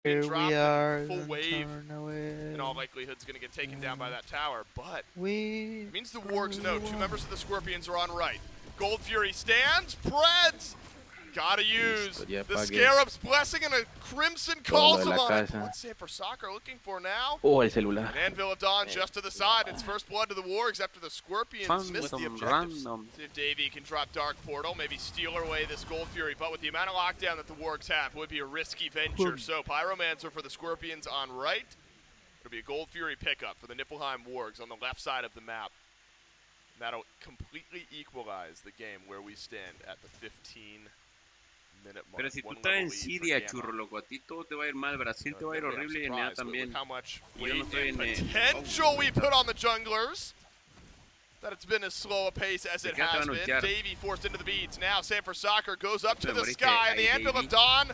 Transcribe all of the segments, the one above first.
Here dropped we and are, full wave turn away. in all likelihood is going to get taken down by that tower, but We it means the Wargs know. Two members of the Scorpions are on right. Gold Fury stands, Preds! Gotta use Listo, ya the pagué Scarab's Blessing and a Crimson todo lo calls de him la on it. casa. What's San for Soccer looking for now? Oh, el celular. An Anvil of Dawn just to the side. It's first blood to the Wargs after the Scorpions Found missed the some objectives. random. See if Davey can drop Dark Portal, maybe steal away this Gold Fury, but with the amount of lockdown that the Wargs have, would be a risky venture. So Pyromancer for the Scorpions on right. It'll be a Gold Fury pickup for the Niflheim Wargs on the left side of the map. And that'll completely equalize the game where we stand at the 15-minute mark. Pero si tú One estás level en lead for Siria, Gamma. churro, loco, a ti todo te va a ir mal. Brasil te va a ir Admittedly, I'm horrible y NA surprised with también. how much Yo no weight estoy and en potential we put on the junglers. That it's been as slow a pace as ¿De it qué te has van a been. anunciar? Davey forced into the beats. Now San for Soccer goes up to Te the moriste sky, and the ahí, Anvil Davey. of Dawn,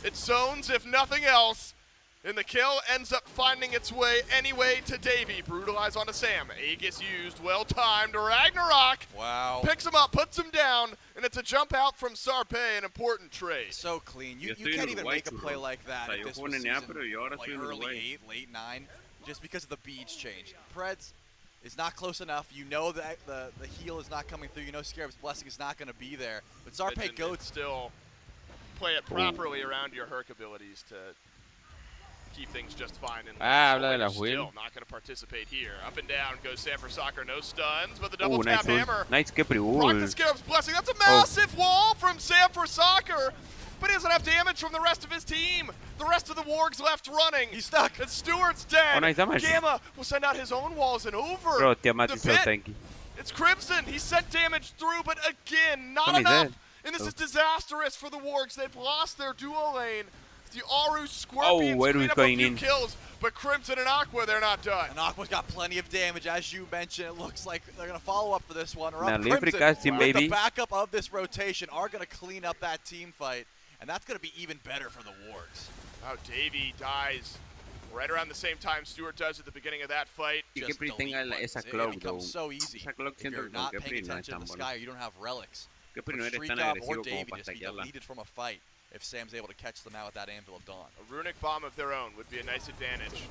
it zones if nothing else. And the kill ends up finding its way anyway to Davey. Brutalize onto Sam. Aegis used, well timed. Ragnarok Wow. picks him up, puts him down, and it's a jump out from Sarpe, an important trade. So clean. You Yo estoy en can't even Uruguay, make a play churro. like that O sea, if yo this juego was en NA, season, pero yo ahora like estoy en early Uruguay. 8, late 9, just because of the beads changed. Preds is not close enough. You know that the heal is not coming through. You know Scarab's Blessing is not going to be there. But Zarpe And goes. still play it properly around your Herc abilities to keep things just fine. And Habla de la still Will. not going to participate here. Up and down goes San for Soccer. No stuns, but the double Nice tap ult. hammer. Nice que Rock the Scarab's Blessing. That's a massive wall from Sam for Soccer. But he doesn't have damage from the rest of his team. The rest of the Wargs left running. He's stuck. And Stewart's dead. Oh, nice damage. Gamma will send out his own walls and over. Bro, the Tiamat is so pit. tanky. It's Crimson. He sent damage through, but again, not Tommy's enough. dead. And this Oh. is disastrous for the Wargs. They've lost their duo lane. The Aru Scorpions Eru's clean up a going few in. kills, but Crimson and Aqua, they're not done. And Aqua's got plenty of damage, as you mentioned. It looks like they're going to follow up for this one. Or Now, up Libre Crimson, casting, with the baby. backup of this rotation, are going to clean up that team fight. And that's going to be even better for the Wargs. Oh, Davey dies right around the same time Stewart does at the beginning of that fight. Y que Just Pri delete tenga buttons. esa It cloak, though. becomes so easy. Esa cloak If siento you're que con not que paying Pri no es attention tan to the bueno. sky, you don't have relics. Que Pri no But eres tan Streak Up or agresivo como Davey para just be stackearla. deleted from a fight if Sam's able to catch them out with that Anvil of Dawn. A runic bomb of their own would be a nice advantage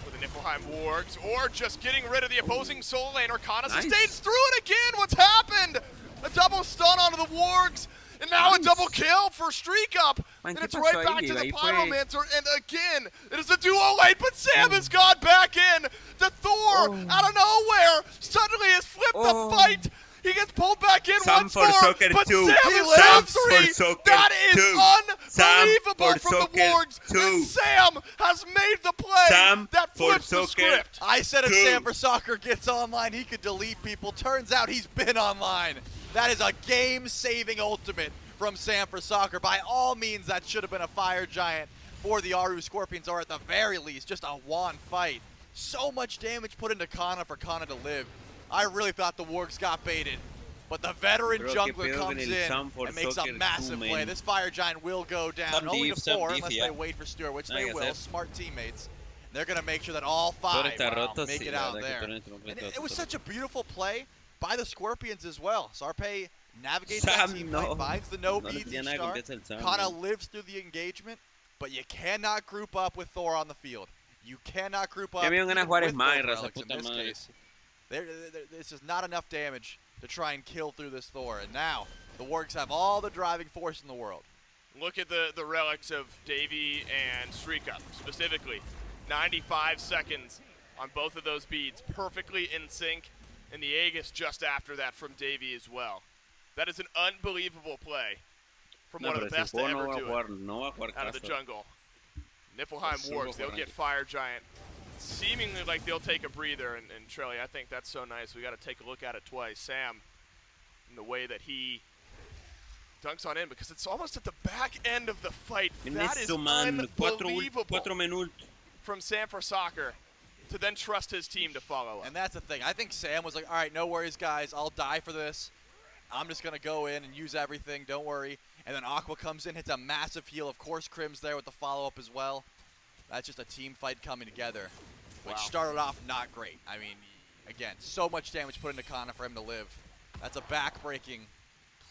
for the Niflheim Wargs, or just getting rid of the opposing soul lane. Arcana Nice. sustains through it again. What's happened? A double stun onto the Wargs, and now a double kill for Streak Up. Man, And ¿qué it's pasó right ahí? back to the Ahí fue- Pyromancer, and again, it is a duo lane, but Sam has gone back in. The Thor, out of nowhere, suddenly has flipped Oh. the fight. He gets pulled back in Sam once for more, soccer but two. Sam He is lives. down For 3. soccer That is two. unbelievable Sam for from the soccer Wargs. two. And Sam has made the play Sam that for flips the soccer. script. I said if Two. Sam for Soccer gets online, he could delete people. Turns out he's been online. That is a game-saving ultimate from Sam for Soccer. By all means, that should have been a Fire Giant for the Aru Scorpions, or at the very least, just a one fight. So much damage put into Kana for Kana to live. I really thought the Wargs got baited. But the veteran Bro, jungler qué pedo comes con el in Sam for and makes a Soccer massive two, play. man. This Fire Giant will go down, Some only div, to some 4 div, unless yeah. they wait for Stewart, which I they guess will. that's- Smart teammates. They're going to make sure that all Todo 5 está roto, make sí, it la out verdad que there. todo esto And completo, it was todo. such a beautiful play by the Scorpions as well. Sarpe navigates Sam, that team no. fight, finds the no No le beads tenía each nada de start, confianza el Sam, kind of man. lives through the engagement, but you cannot group up with Thor on the field. You cannot group up Ya me iban ganas even Juárez with más, both raza, relics in puta this madre. case. This is not enough damage to try and kill through this Thor, and now the Wargs have all the driving force in the world. Look at the relics of Davey and Streak Up, specifically. 95 seconds on both of those beads, perfectly in sync, and the Aegis just after that from Davey as well. That is an unbelievable play from No, one of pero the si best to juego ever no va a do jugar, it no va a jugar out of the caso. jungle. Niflheim Super Wargs, they'll fuerte. get Fire Giant. Seemingly like they'll take a breather, and Trelly, I think that's so nice. We got to take a look at it twice. Sam, in the way that he dunks on in, because it's almost at the back end of the fight. That is Eso, man. unbelievable Cuatro menult. from Sam for Soccer to then trust his team to follow up. And that's the thing. I think Sam was like, all right, no worries, guys. I'll die for this. I'm just going to go in and use everything. Don't worry. And then Aqua comes in, hits a massive heal. Of course, Crim's there with the follow-up as well. That's just a team fight coming together, which Wow. started off not great. I mean, again, so much damage put into Kana for him to live. That's a back-breaking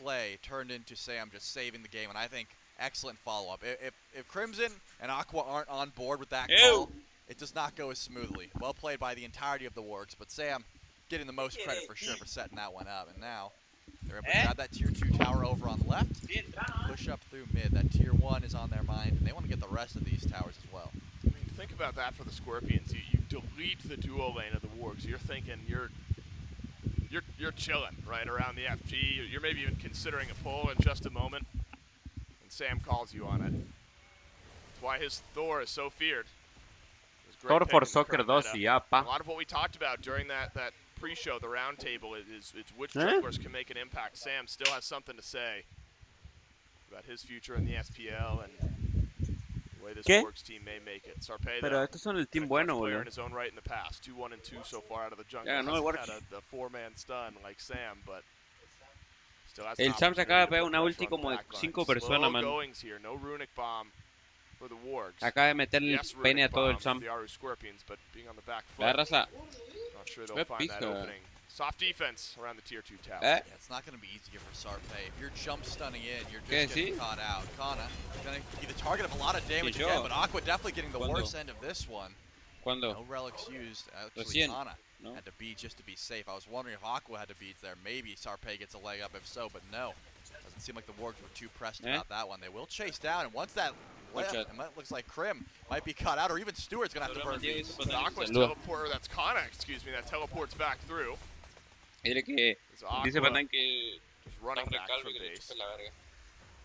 play turned into Sam just saving the game. And I think excellent follow-up. If Crimson and Aqua aren't on board with that Ew. call, it does not go as smoothly. Well played by the entirety of the Works, but Sam getting the most credit for sure for setting that one up. And now they're able to grab that tier 2 tower over on the left, push up through mid. That tier 1 is on their mind, and they want to get the rest of these towers as well. I mean, think about that for the Scorpions. You delete the duo lane of the Wargs. You're thinking you're chilling right around the FG. You're maybe even considering a pull in just a moment, and Sam calls you on it. That's why his Thor is so feared. Thor for Soccer 2 y ya, A pa. lot of what we talked about during that pre-show, the round table, is which junglers can make an impact. Sam still has something to say about his future in the SPL and the way this Wargs team may make it. Sarpei, Pero estos son el team bueno, player in boludo. his own right in the past, 2-1 and 2 so far out of the jungle. Yeah, no, Hasn't Wargs. had a four-man stun like Sam, but still has El an Sam se opportunity acaba de to pegar put una pressure ulti on como the de backline. 5 personas, Slow man. goings here, no runic bomb for the Wargs. Acaba de meterle el Yes, pene a runic todo el bomb Sam. for the Aru Scorpions, but being on the back La foot, raza. not sure they'll Qué find that pija. opening. Soft defense around the tier 2 tower. Yeah, it's not going to be easy here for Sarpei. If you're jump stunning in, you're ¿Qué, just getting sí? caught out. Kana going to be the target of a lot of damage yo? again, but Aqua definitely getting the ¿Cuándo? worst end of this one. ¿Cuándo? No relics used. Actually, Recién. Kana No. had to beat just to be safe. I was wondering if Aqua had to beat there. Maybe Sarpei gets a leg up if so, but no. Doesn't seem like the Wargs were too pressed about that one. They will chase down, and once that left, shot. it looks like Krim might be caught out, or even Stewart's going to have to burn these. The Aqua's Saludo. teleporter, that's Kana, excuse me, that teleports back through. Dile que It's Aqua dice Patán que just running back recalve from que le base. chupe la verga.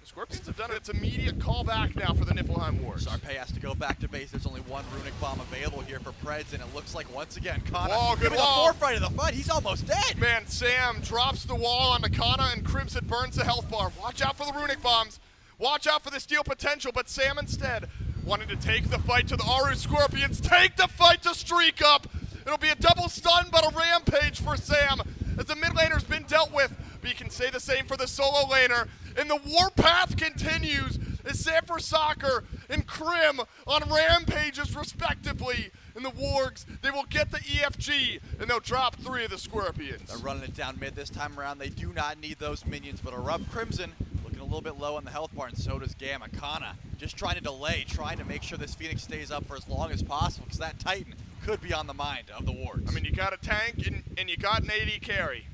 The Scorpions have done its immediate callback now for the Niflheim Wars. Sarpei has to go back to base. There's only one runic bomb available here for Preds, and it looks like once again Kana Wall, good giving the wall. forefront of the fight. He's almost dead. Man, Sam drops the wall onto Kana, and Crimson burns the health bar. Watch out for the runic bombs. Watch out for the steal potential, but Sam instead wanting to take the fight to the Aru Scorpions. Take the fight to streak up. It'll be a double stun, but a rampage for Sam as the mid laner's been dealt with. But you can say the same for the solo laner. And the warpath continues as Sanford Soccer and Krim on rampages respectively. And the Wargs, they will get the EFG, and they'll drop 3 of the Scorpions. They're running it down mid this time around. They do not need those minions, but Erupt Crimson looking a little bit low on the health bar, and so does Gamma. Kana just trying to delay, trying to make sure this Phoenix stays up for as long as possible, because that Titan could be on the mind of the Wargs. I mean, you got a tank and you got an AD carry.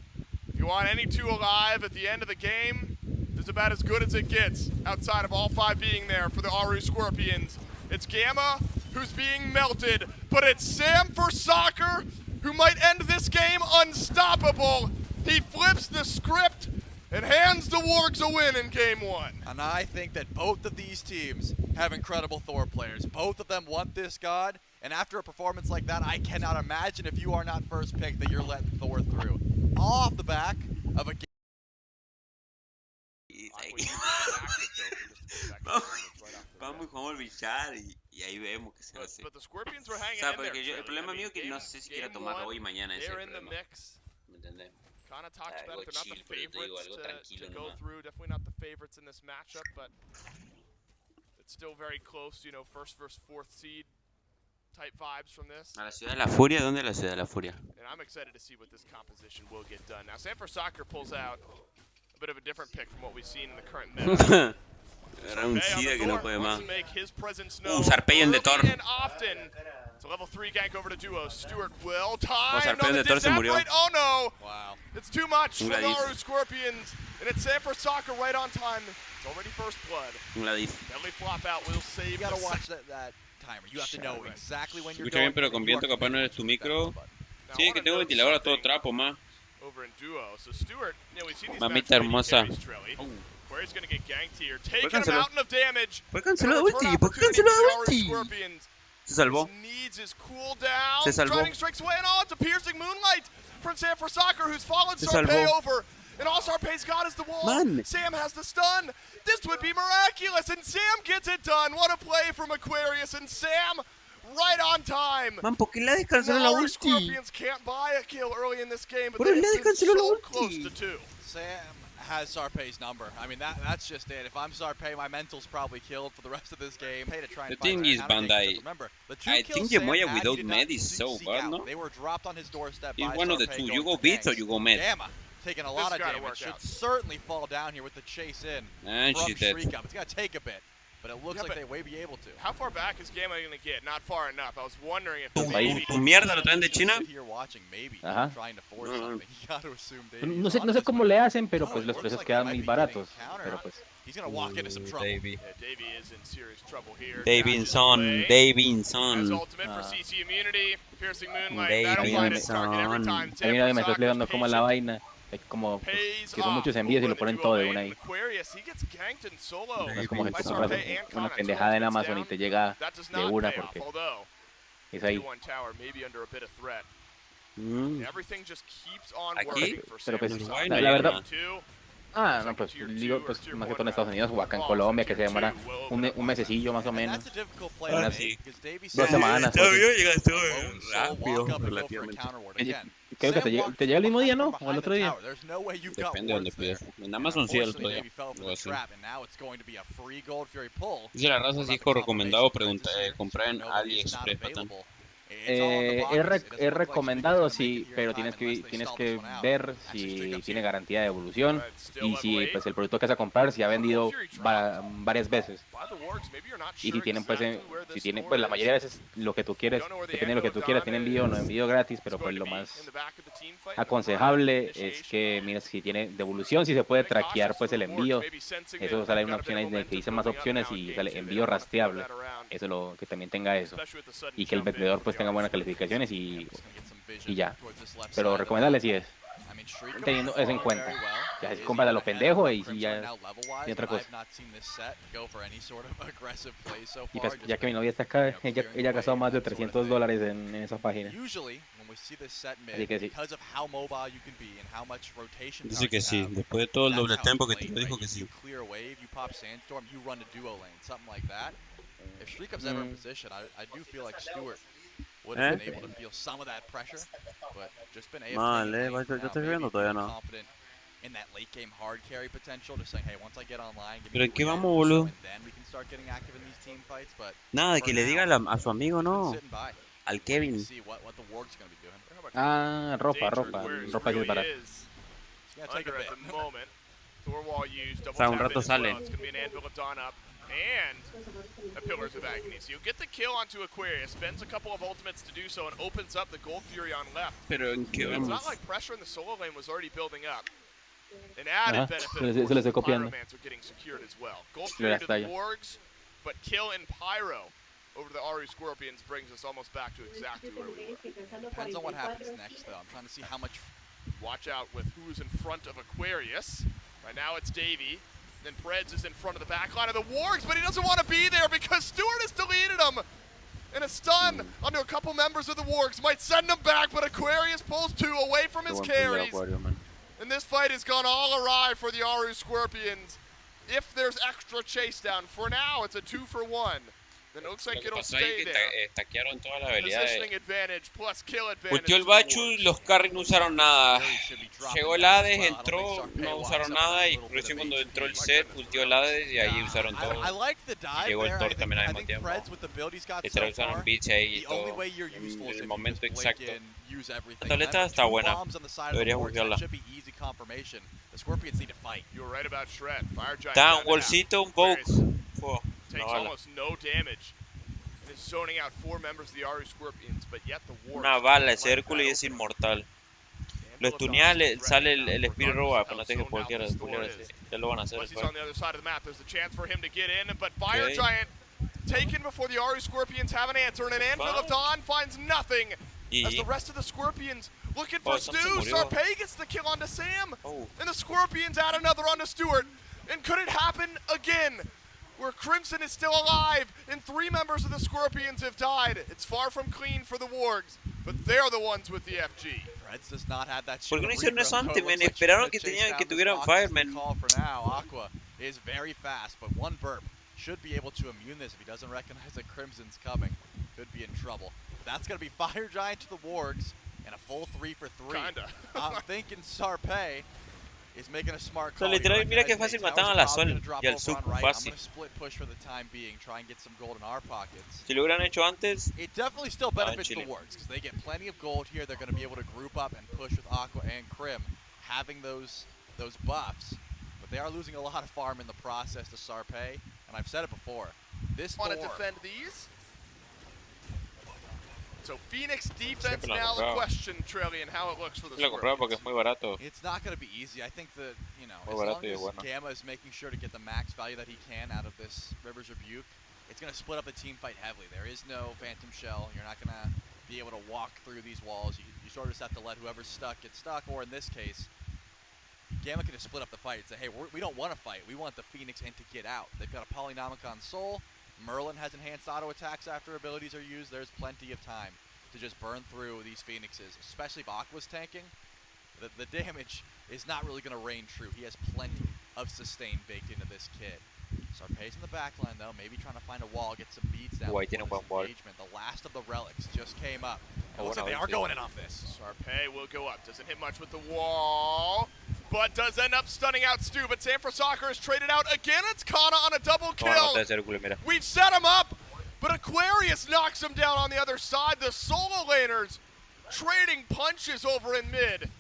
If you want any 2 alive at the end of the game, this is about as good as it gets outside of all 5 being there for the Aru Scorpions. It's Gamma who's being melted, but it's Sam for Soccer who might end this game unstoppable. He flips the script and hands the Wargs a win in game 1. And I think that both of these teams have incredible Thor players. Both of them want this god, and after a performance like that, I cannot imagine if you are not first pick that you're letting Thor through. All off the back of a game. Vamos y jugamos al bichar y ahí vemos qué se hace. But the Scorpions were O hanging sea, in there. porque el problema mío es que no sé si quiero tomar hoy y mañana, ese es They're el in the problema. mix. ¿Me entendés? Kana talks about it. They're not the chill, pero yo te digo favorites algo tranquilo to go nomás. through. Definitely not the favorites in this matchup, but it's still very close. You know, first versus 4th seed type vibes from this. ¿A la ciudad de la furia? ¿Dónde es la ciudad de la furia? And I'm excited to see what this composition will get done. Now, Sanford Soccer pulls out a bit of a different pick from what we've seen in the current meta. Era un SIDA que no puede más. Sarpei en de Thor. And often. It's a level 3 gank over to duo. Stewart will time. Sarpei en de Thor se murió. Right. Oh no! Wow. It's too much Un for the ladito. Aru Scorpions. And it's Sanford Soccer right on time. It's already first blood. Un ladito. Deadly flop out will save. You gotta the watch that timer. You have to know exactly when Se you're escucha bien, going. pero con and you viento are capaz no eres tu micro. Now, Sí, I es que wanna tengo note ventilador a todo something trapo, más. over in duo. So Stewart, you know, we've seen these Mamita matches hermosa. where he carries Trelly. Where he's gonna get ganked here, taking a canceló. mountain of damage. ¿Por qué canceló And a return ulti? ¿Por qué opportunity canceló for the Aru ulti? Scorpions. Se salvó. Needs his cooldown. Se salvó. Driving strikes away, and oh, it's a piercing moonlight from Sanford Soccer, who's followed Se Sarpei salvó. over. And all Sarpei's got is the wall. Man. Sam has the stun. This would be miraculous, and Sam gets it done. What a play from Aquarius, and Sam right on time. Man, ¿por qué le descanceló The la Aru ulti? Scorpions can't buy a kill early in this game, but Pero they've le been descanceló la so ulti. close to 2. Sam has Sarpei's number. I mean, that's just it. If I'm Sarpei, my mental's probably killed for the rest of this game. Pay to try and The find thing is, out how to take Bandai, it. Remember, the 2 I kills think Sam Yemoya had, without he did not med is seek so bad, out. no? They were dropped on his doorstep It's by one of the Sarpei two. going You go for beats or ganks. you go med. Gamma taking a lot of gotta damage. work Should out. certainly fall down here with the chase in And from she's dead. Shriek Up. It's gonna take a bit, but it looks Yeah, like but they may be able to. How far back is Gamma going to get? Not far enough. I was wondering if Tu maybe... mierda lo traen de China. Sit here watching, maybe Ajá. trying to force No, no. something. You gotta assume No Davies sé, on no sé this, cómo but le hacen, pero no, pues it los looks precios like he quedan might muy be getting baratos. countered. Pero pues, He's gonna walk into some trouble. Davey. Yeah, Davey is in serious trouble here. Davinson, As Davinson. ultimate for Ah. CC immunity, piercing moonlight. That'll find its target every time. a mí nadie me está Sanford explicando cómo es la patient vaina. Es como pues, pays que son muchos off envíos y over lo the ponen duo todo de lane. una ahí. Aquarius, he gets ganked in solo. No es como que by tú compras Sarpey and una Connacht. pendejada en Ultimate's Amazon y down. te llega That does de not una pay off, porque although es ahí. T1 Tower may be under a bit of threat. Mm. Everything just keeps on Aquí, working for pero pues, Sanford Uruguay Soccer. no la verdad- Two. Ah, no, pues digo, pues más que todo en Estados Unidos o acá en Colombia, que se demora un mesecillo más o And menos. that's a difficult play Ah, to sí. make, because Davies 2 semanas. Está o así. bien, llegaste alone solo rápido, walk up and go for a relativamente. counterward. Oye, Again, creo que Sam walked te llega el mismo día, ¿no? from O el behind otro the día. tower. There's no way you've got Depende de donde wards there. pidas. En Amazon sí el otro Unfortunately, día. Davey fell for Algo the así. trap, and now it's going to be a free Gold Fury pull. Dice la raza, sí es recomendado comprar en AliExpress, patán. Es recomendado, sí, pero tienes que ver si tiene garantía de devolución y si pues el producto que vas a comprar si ha vendido varias veces. Y si tienen pues la mayoría de veces lo que tú quieres, depende de lo que tú quieras, tiene envío o no envío gratis, pero pues lo más aconsejable es que mires si tiene devolución, si se puede traquear pues el envío. Eso sale una opción ahí que dice más opciones y sale envío rastreable. Eso lo que también tenga eso. Y que el vendedor pues tenga buenas calificaciones y ya. Pero recomendable sí es, teniendo eso en cuenta. Ya si compras a lo pendejo y si ya y otra cosa. Y pues, ya que mi novia está acá, ella ha gastado más de $300 en esa página. Así que sí. Dice que sí, después de todo el doble tempo que te lo dijo que sí. If Shriekup's ever in position, I do feel like Stewart would have been able to feel some of that pressure, but just been AFK. Vale, yo estoy viendo todavía no. Confident in that late game hard carry potential, just saying, hey, once I get online, give Pero me ¿en qué the win, vamos, boludo? and then we can start getting active in these team fights, but Nada de que le diga a su amigo, no. sitting by. Al Kevin. See what the Warg's going to be doing. Ah, ropa que es barata. It's going to take a Under bit. at the moment. Thorwall used double sea, un tap rato in as well. sale. It's going to be an Anvil of Dawn up and a Pillars of Agony. So you get the kill onto Aquarius, spends a couple of ultimates to do so, and opens up the Gold Fury on left. Pero ¿en qué It's vamos? not like pressure in the solo lane was already building up. An added Ajá, benefit, se le of course, estoy is the copiando. Pyromancer getting secured as well. Gold Lo Fury las to the talla. Wargs, but kill in Pyro over the Aru Scorpions brings us almost back to exactly where we were. Depends on what happens next, though. I'm trying to see how much. Watch out with who's in front of Aquarius. Right now it's Davey. Then Preds is in front of the back line of the Wargs, but he doesn't want to be there because Stewart has deleted him. And a stun onto a couple members of the Wargs might send him back, but Aquarius pulls two away from his carries. And this fight has gone all awry for the Aru Scorpions. If there's extra chase down, for now it's a 2-for-1. Then it looks like it'll stay there. Estaquearon todas las habilidades. Positioning advantage plus kill advantage. Ultió el to the Bachu, Wargs. los carries no usaron nada. Llegó el Hades, entró, no usaron nada y recién cuando entró el set, ultió el Hades y ahí usaron todo. I like the dive Llegó el there. Thor I think, también al I mismo think tiempo. Preds with the build he's got so Literal usaron far, beats ahí y the only todo. way you're useful is En el if you momento just blink exacto. in, use everything. La tableta Remember, está two buena. bombs on the side of the Deberías Wargs, buscarla. that should be easy confirmation. The Scorpions need to fight. You were right about Shred. Fire Giant. Está down un to half. golcito, un poke. Aquarius Una takes bala. almost no damage. And is zoning out 4 members of the Aru Scorpions, but yet the Wargs. Una bala, don't ese like Hércules that es opener. inmortal. Anvil Lo of estuneas, Dawn le is sale threatened el now, Spirit regardless Roba, how apenas zoned deje out cualquiera, this Thor is. ya lo van a hacer Once he's después. on the other side of the map, there's a chance for him to get in, but Fire Okay. Giant taken before the Aru Scorpions have an answer, and an Anvil of Dawn finds nothing as the Y rest of the Scorpions looking for Sam se Stu. murió. Sarpey gets the kill onto Sam, Oh. and the Scorpions add another onto Stewart. And could it happen again? Where Crimson is still alive, and 3 members of the Scorpions have died. It's far from clean for the Wargs, but they're the ones with the FG. Preds does not have that ¿Por qué no shield hicieron eso regrowth, antes, though. men? Looks like Esperaron she's que gonna tenían chase que down tuvieran this Aqua's the Fireman. call for now. Aqua is very fast, but one burp should be able to immune this if he doesn't recognize that Crimson's coming. Could be in trouble. That's going to be Fire Giant to the Wargs and a full 3 for 3. Kinda. I'm thinking Sarpey is making a smart O sea, call. literal, He mira qué recognizes fácil Towers mataban a la probably Sol gonna drop y al over on Sup, right. fácil. I'm going to split push for the time being, try and get some gold in our pockets. Si lo hubieran hecho antes, It definitely still benefits the Chile. Wargs because they get plenty of gold here. They're going to be able to group up and push with Aqua and Crim. having those buffs, but they are losing a lot of farm in the process to Sarpé, and I've said it before. This Want to Thorn, defend these? So Phoenix defense now the question, Trillian, how it looks for the Lo compraba porque Scorpions. es muy barato. it's not going to be easy. I think that, you know, Muy as barato long y as bueno. Gamma is making sure to get the max value that he can out of this Rivers Rebuke, it's going to split up the team fight heavily. There is no Phantom Shell. You're not going to be able to walk through these walls. You sort of just have to let whoever's stuck get stuck, or in this case, Gamma can just split up the fight and say, hey, we don't want to fight. We want the Phoenix and to get out. They've got a Polynomicon Soul. Merlin has enhanced auto attacks after abilities are used. There's plenty of time to just burn through these Phoenixes, especially if Aqua's tanking. The damage is not really going to reign true. He has plenty of sustain baked into this kid. Sarpé's in the backline, though, maybe trying to find a wall, get some beats down Ahí before tiene un this buen wall. engagement. The last of the relics just came up. It Oh, looks like bueno, they are sí. going in off this. Sarpé will go up. Doesn't hit much with the wall, but does end up stunning out Stu. But Sanford Soccer is traded out again. It's Kana on a double No, kill. no te círculo, mira. We've set him up, but Aquarius knocks him down on the other side. The solo laners trading punches over in mid.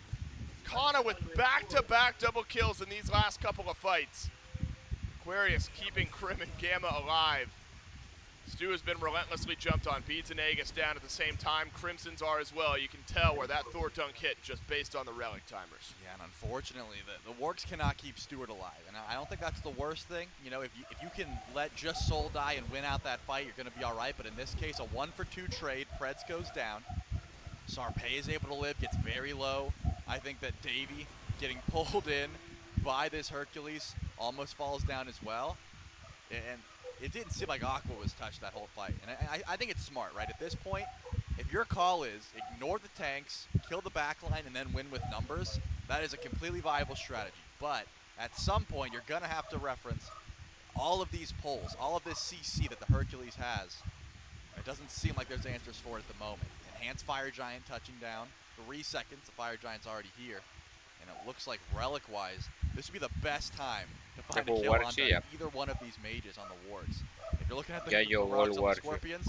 Kana with back-to-back double kills in these last couple of fights. Aquarius keeping Crim and Gamma alive. Stu has been relentlessly jumped on. Beads and Aegis down at the same time. Crimsons are as well. You can tell where that Thor dunk hit just based on the relic timers. Yeah, and unfortunately, the Wargs cannot keep Stewart alive. And I don't think that's the worst thing. You know, if you can let just Soul die and win out that fight, you're going to be all right. But in this case, a 1-for-2 trade. Preds goes down. Sarpé is able to live, gets very low. I think that Davey getting pulled in by this Hercules almost falls down as well. And it didn't seem like Aqua was touched that whole fight. And I think it's smart, right? At this point, if your call is ignore the tanks, kill the backline, and then win with numbers, that is a completely viable strategy. But at some point, you're going to have to reference all of these pulls, all of this CC that the Hercules has. It doesn't seem like there's answers for it at the moment. Enhanced Fire Giant touching down. 3 seconds, the Fire Giant's already here. And it looks like relic-wise, this would be the best time to find a kill on either one of these mages on the wards. If you're looking at the rocks on the Scorpions,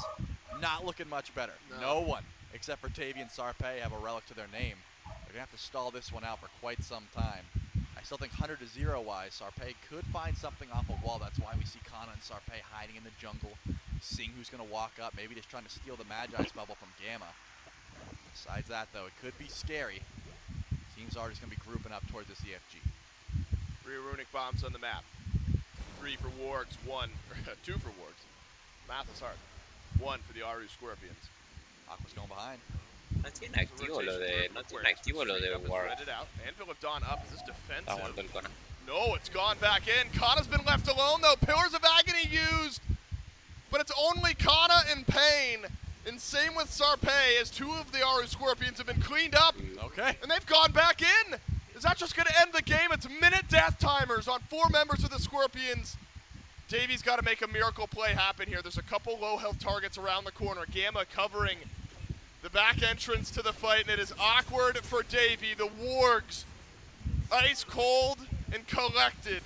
not looking much better. No one, except for Tavi and Sarpé, have a relic to their name. They're going to have to stall this one out for quite some time. I still think 100-0-wise, Sarpé could find something off a wall. That's why we see Kana and Sarpé hiding in the jungle, seeing who's going to walk up, maybe just trying to steal the Magi's bubble from Gamma. Besides that, though, it could be scary. Teams are just going to be grouping up towards this EFG. 3 runic bombs on the map. 3 for Wargs, 2 for Wargs. Math is hard. 1 for the Aru Scorpions. Aqua's going behind. No tiene activo lo de, no tiene activo lo de War. Anvil of Dawn up. Is this Está muerto defensive? el Kana. No, it's gone back in. Kana's been left alone, though. Pillars of Agony used. But it's only Kana in pain. And same with Sarpé, as 2 of the Aru Scorpions have been cleaned up. Okay. And they've gone back in. Is that just going to end the game? It's minute death timers on 4 members of the Scorpions. Davy's got to make a miracle play happen here. There's a couple low health targets around the corner. Gamma covering the back entrance to the fight, and it is awkward for Davy. The Wargs, ice cold and collected,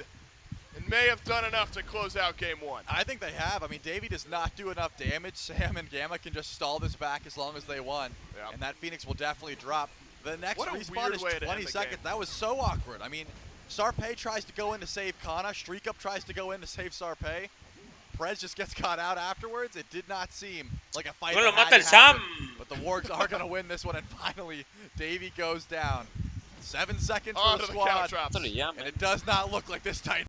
and may have done enough to close out game 1. I think they have. I mean, Davy does not do enough damage. Sam and Gamma can just stall this back as long as they want, and that Phoenix will definitely drop. The next respawn is 20 seconds. That was so awkward. I mean, Sarpé tries to go in to save Kana. Streak Up tries to go in to save Sarpé. Prez just gets caught out afterwards. It did not seem like a fight. No lo mata el Sam. But the Wargs are going to win this one, and finally, Davy goes down. 7 seconds for the squad, and it does not look like this tight.